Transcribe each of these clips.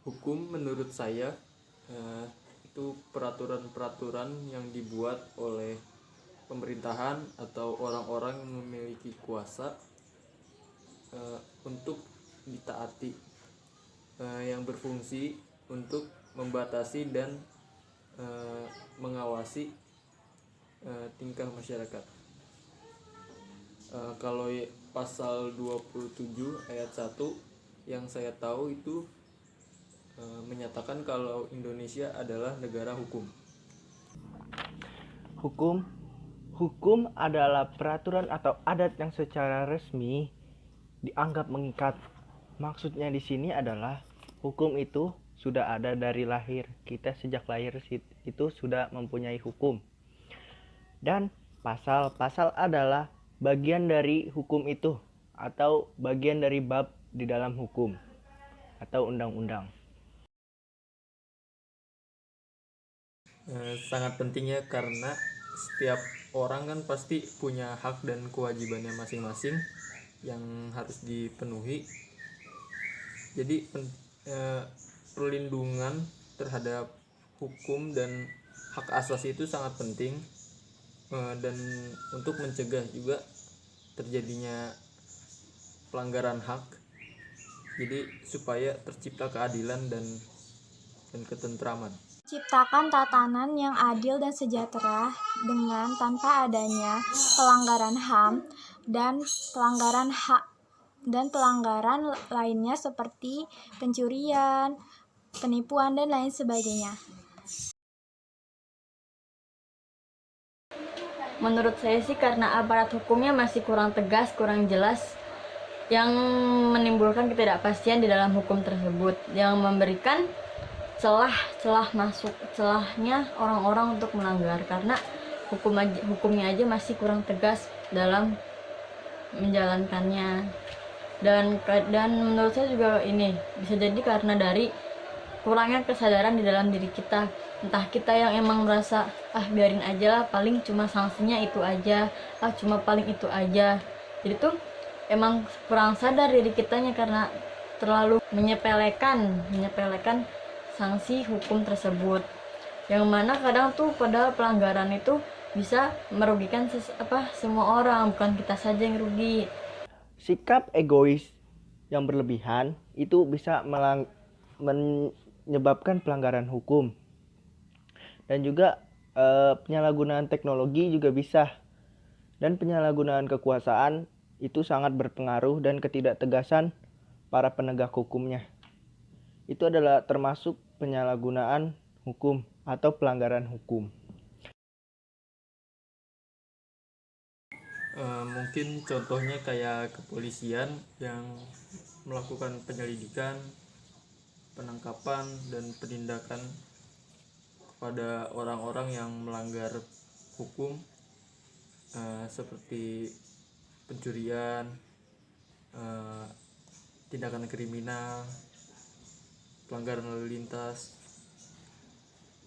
Hukum menurut saya itu peraturan-peraturan yang dibuat oleh pemerintahan atau orang-orang yang memiliki kuasa untuk ditaati, yang berfungsi untuk membatasi dan mengawasi tingkah masyarakat. Kalau pasal 27 ayat 1 yang saya tahu itu menyatakan kalau Indonesia adalah negara hukum. Hukum adalah peraturan atau adat yang secara resmi dianggap mengikat. Maksudnya di sini adalah hukum itu sudah ada dari lahir. Kita sejak lahir itu sudah mempunyai hukum. Dan pasal adalah bagian dari hukum itu atau bagian dari bab di dalam hukum atau undang-undang. Sangat penting ya, karena setiap orang kan pasti punya hak dan kewajibannya masing-masing yang harus dipenuhi. Jadi perlindungan terhadap hukum dan hak asasi itu sangat penting, dan untuk mencegah juga terjadinya pelanggaran hak, jadi supaya tercipta keadilan dan ketentraman. Ciptakan tatanan yang adil dan sejahtera dengan tanpa adanya pelanggaran HAM dan pelanggaran lainnya seperti pencurian, penipuan dan lain sebagainya. Menurut saya sih karena aparat hukumnya masih kurang tegas, kurang jelas, yang menimbulkan ketidakpastian di dalam hukum tersebut, yang memberikan celahnya orang-orang untuk melanggar, karena hukumnya aja masih kurang tegas dalam menjalankannya. Dan menurut saya juga ini bisa jadi karena dari kurangnya kesadaran di dalam diri kita. Entah kita yang emang merasa biarin aja lah, paling cuma sanksinya itu aja, cuma paling itu aja. Jadi tuh emang kurang sadar diri kitanya karena terlalu menyepelekan sanksi hukum tersebut, yang mana kadang tuh padahal pelanggaran itu bisa merugikan semua orang, bukan kita saja yang rugi. Sikap egois yang berlebihan itu bisa menyebabkan pelanggaran hukum. Dan juga penyalahgunaan teknologi juga bisa. Dan penyalahgunaan kekuasaan itu sangat berpengaruh, dan ketidaktegasan para penegak hukumnya itu adalah termasuk penyalahgunaan hukum atau pelanggaran hukum. Mungkin contohnya kayak kepolisian yang melakukan penyelidikan, penangkapan dan penindakan kepada orang-orang yang melanggar hukum, seperti pencurian, tindakan kriminal, pelanggaran lalu lintas.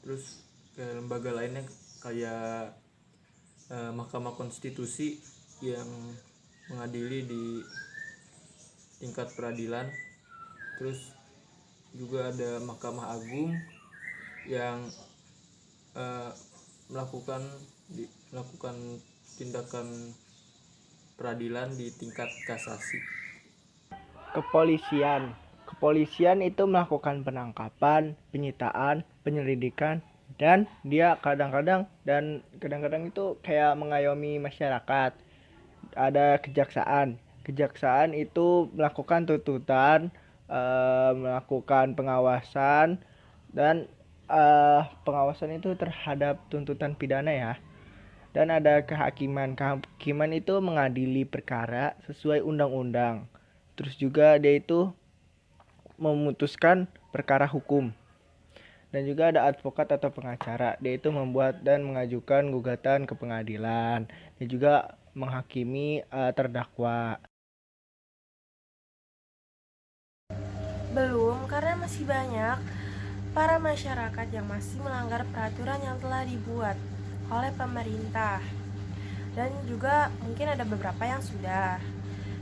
Terus ke lembaga lainnya kayak Mahkamah Konstitusi yang mengadili di tingkat peradilan. Terus juga ada Mahkamah Agung yang melakukan tindakan peradilan di tingkat kasasi. Kepolisian itu melakukan penangkapan, penyitaan, penyelidikan, dan dia kadang-kadang itu kayak mengayomi masyarakat. Ada kejaksaan itu melakukan tuntutan, melakukan pengawasan, dan pengawasan itu terhadap tuntutan pidana ya. Dan ada kehakiman itu mengadili perkara sesuai undang-undang. Terus juga dia itu memutuskan perkara hukum. Dan juga ada advokat atau pengacara, dia itu membuat dan mengajukan gugatan ke pengadilan, dan juga menghakimi terdakwa. Belum, karena masih banyak para masyarakat yang masih melanggar peraturan yang telah dibuat oleh pemerintah. Dan juga mungkin ada beberapa yang sudah.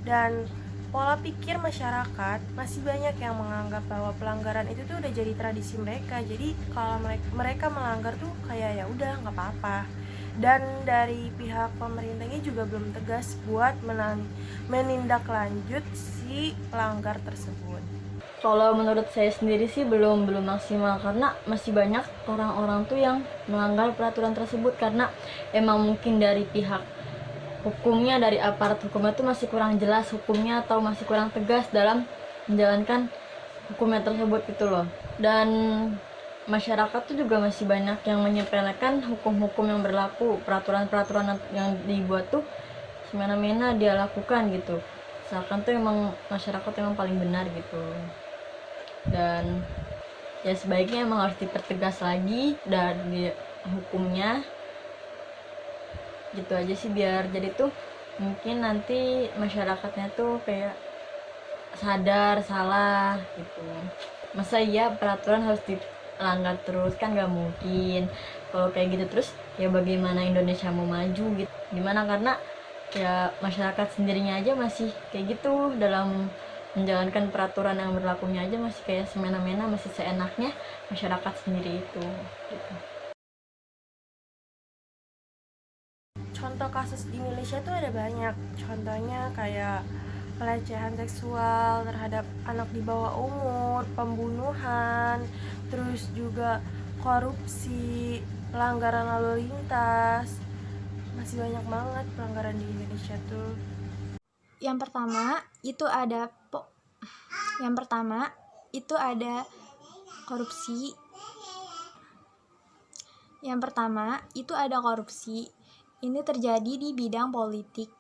Dan pola pikir masyarakat masih banyak yang menganggap bahwa pelanggaran itu tuh udah jadi tradisi mereka. Jadi kalau mereka melanggar tuh kayak ya udah nggak apa-apa. Dan dari pihak pemerintahnya juga belum tegas buat menindaklanjut si pelanggar tersebut. Kalau menurut saya sendiri sih belum maksimal, karena masih banyak orang-orang tuh yang melanggar peraturan tersebut karena emang mungkin dari pihak hukumnya, dari aparat hukumnya tuh masih kurang jelas hukumnya atau masih kurang tegas dalam menjalankan hukumnya tersebut gitu loh. Dan masyarakat tuh juga masih banyak yang menyepelekan hukum-hukum yang berlaku, peraturan-peraturan yang dibuat tuh semena-mena dia lakukan gitu, seakan tuh emang masyarakat emang paling benar gitu. Dan ya sebaiknya emang harus dipertegas lagi dari hukumnya gitu aja sih, biar jadi tuh mungkin nanti masyarakatnya tuh kayak sadar salah gitu. Masa iya peraturan harus dilanggar terus, kan gak mungkin. Kalau kayak gitu terus ya bagaimana Indonesia mau maju gitu, gimana, karena ya masyarakat sendirinya aja masih kayak gitu, dalam menjalankan peraturan yang berlakunya aja masih kayak semena-mena, masih seenaknya masyarakat sendiri itu gitu. Contoh kasus di Indonesia tuh ada banyak. Contohnya kayak pelecehan seksual terhadap anak di bawah umur, pembunuhan, terus juga korupsi, pelanggaran lalu lintas. Masih banyak banget pelanggaran di Indonesia tuh. Yang pertama itu ada korupsi. Ini terjadi di bidang politik.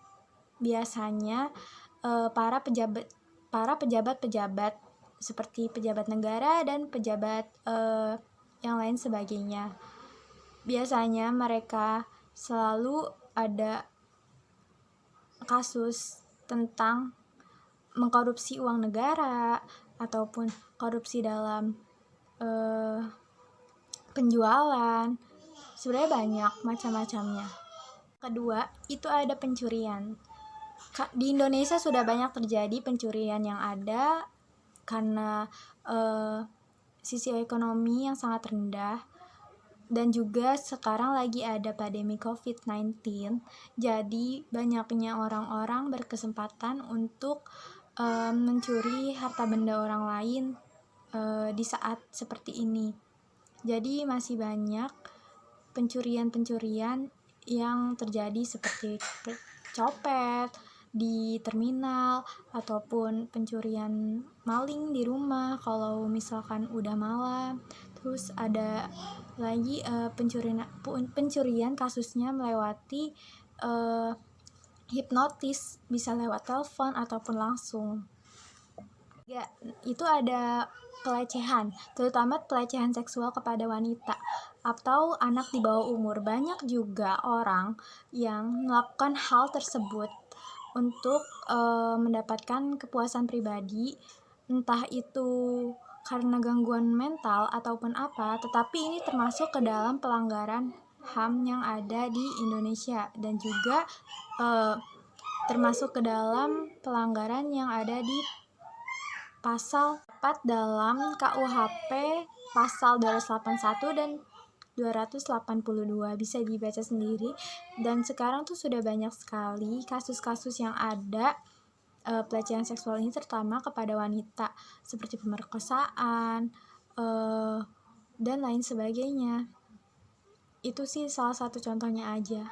Biasanya para pejabat seperti pejabat negara dan pejabat yang lain sebagainya. Biasanya mereka selalu ada kasus tentang mengkorupsi uang negara ataupun korupsi dalam penjualan. Sebenarnya banyak macam-macamnya. Kedua, itu ada pencurian. Di Indonesia sudah banyak terjadi pencurian yang ada karena sisi ekonomi yang sangat rendah, dan juga sekarang lagi ada pandemi COVID-19, jadi banyaknya orang-orang berkesempatan untuk mencuri harta benda orang lain di saat seperti ini. Jadi masih banyak pencurian yang terjadi seperti copet di terminal ataupun pencurian maling di rumah kalau misalkan udah malam. Terus ada lagi pencurian kasusnya melewati hipnotis, bisa lewat telepon ataupun langsung. Ya, itu ada pelecehan, terutama pelecehan seksual kepada wanita atau anak di bawah umur. Banyak juga orang yang melakukan hal tersebut untuk mendapatkan kepuasan pribadi, entah itu karena gangguan mental ataupun apa, tetapi ini termasuk ke dalam pelanggaran HAM yang ada di Indonesia, dan juga termasuk ke dalam pelanggaran yang ada di pasal 4 dalam KUHP, pasal 281 dan 282, bisa dibaca sendiri. Dan sekarang tuh sudah banyak sekali kasus-kasus yang ada pelecehan seksual ini, terutama kepada wanita, seperti pemerkosaan dan lain sebagainya. Itu sih salah satu contohnya aja.